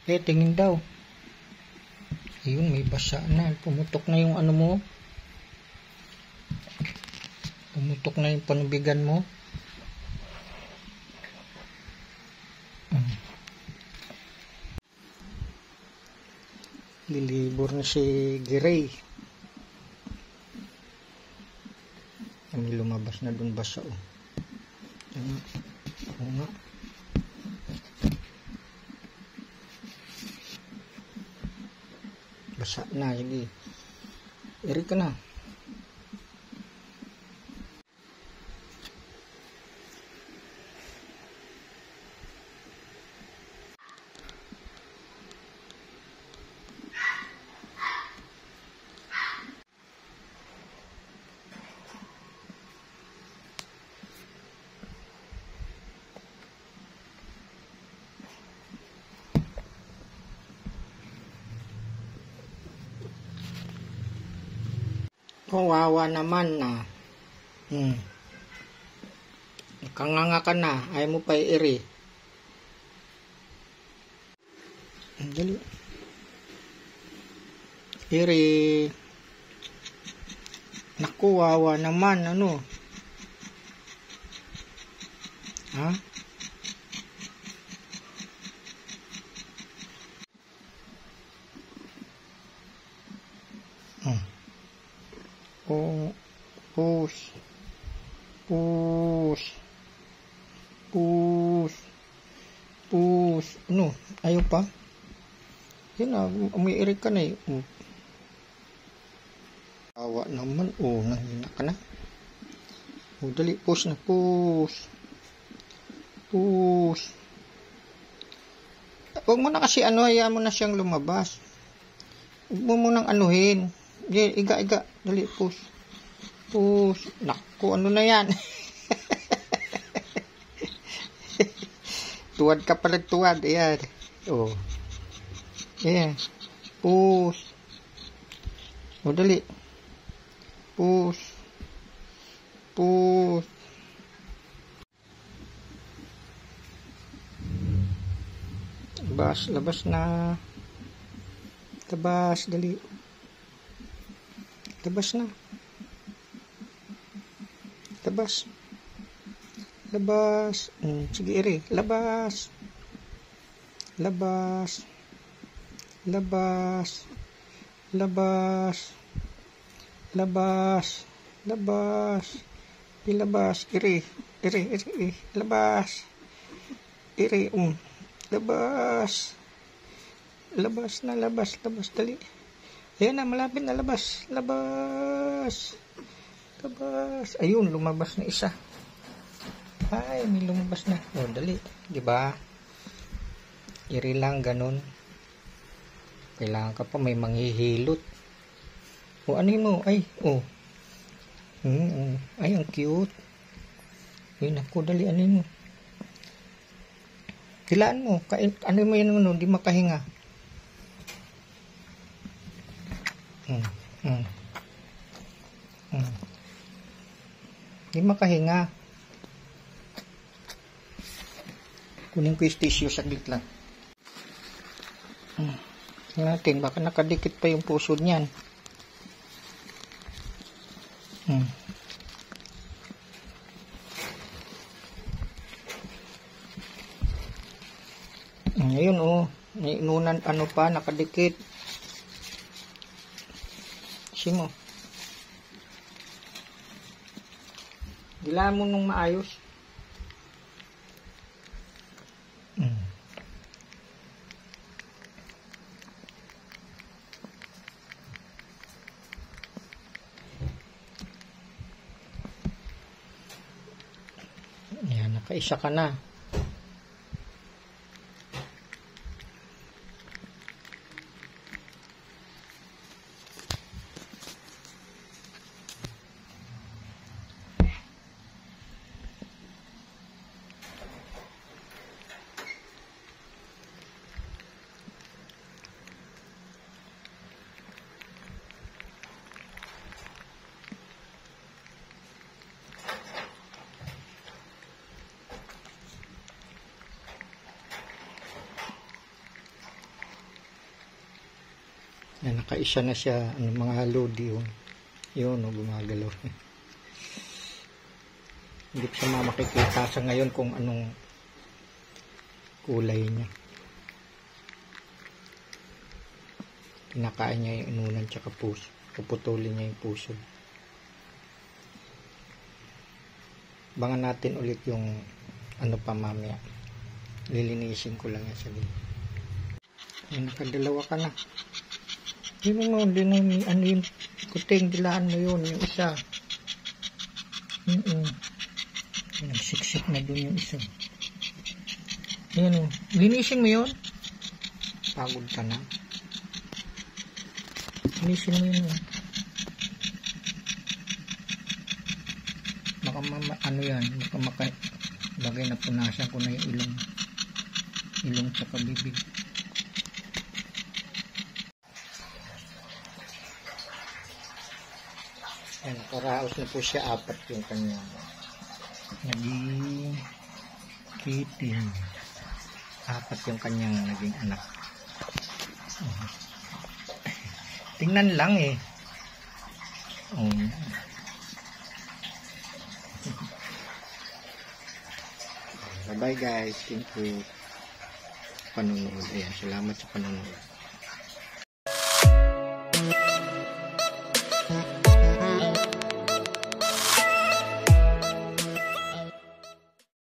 Tingin daw. Ayun, may basa na. Pumutok na yung ano mo. Pumutok na yung panubigan mo. Lilibor na si Giray. May lumabas na dun basa, oh. Oo nga. Basa na, sige. Iri ka na. Kawawa naman na. Nakanganga ka na. Ayaw mo pa iri. Dali. Iri. Naku, wawa naman. Ano? Ha? Push. Ano? Ayaw pa? Yan na, umiiri ka na eh. Awa naman. Nahina ka na. Dali, push na. Push. Huwag mo na kasi hayaan mo na siyang lumabas. Huwag mo munang anuhin. Iga. Dali, push. Naku, ano na yan? Tuwad ka pala, tuwad. Ayan. Ayan. Push. Dali. Push. Labas na. Dali. Labas na. Labas. Sige, iri. Labas. Ilabas. Iri. Labas. Iri. Labas. Dali. Ayan na, malapit na. Labas. Ayun, lumabas na isa. Ay, may lumabas na. Dali. Diba? Iri lang, ganun. Kailangan ka pa, may manghihilot. Ano mo? Ay, Ay, ang cute. Ay, naku, dali, ano mo? Hilaan mo. Ano mo yan, hindi makahinga. Hindi makahinga. Kunin ko yung tissue, saglit lang. Natin, baka nakadikit pa yung puso niyan. Ngayon, may inunan, nakadikit. Simo. Dilaan mo nung maayos. Ayan, nakaisa ka na. Yan, nakaisa na siya. Ano, mga lodi. Oh. Yun, oh, gumagalaw. Hindi ko siya makikita sa ngayon kung anong kulay niya. Kinakain niya yung inunan tsaka puso. Puputulin niya yung puso. Bangan natin ulit yung ano pa mamaya. Lilinisin ko lang yan sa gilid. Nakadalawa ka na. Hindi mo din ano yung kuting dilaan mo yun, yung isa. Nagsiksik na dun yung isa. Ayan o. Linisin mo yun. Pagod ka na. Linisin mo yun. Baka ano yan. Baka bagay na punasan ko na yung ilong. Ilong tsaka bibig. Ayan, nakaraos na po siya. 4 yung kanya. Naging kitin. 4 yung kanyang naging anak. Tingnan lang eh. Bye bye guys. Thank you. Panunod. Ayan, salamat sa panunod.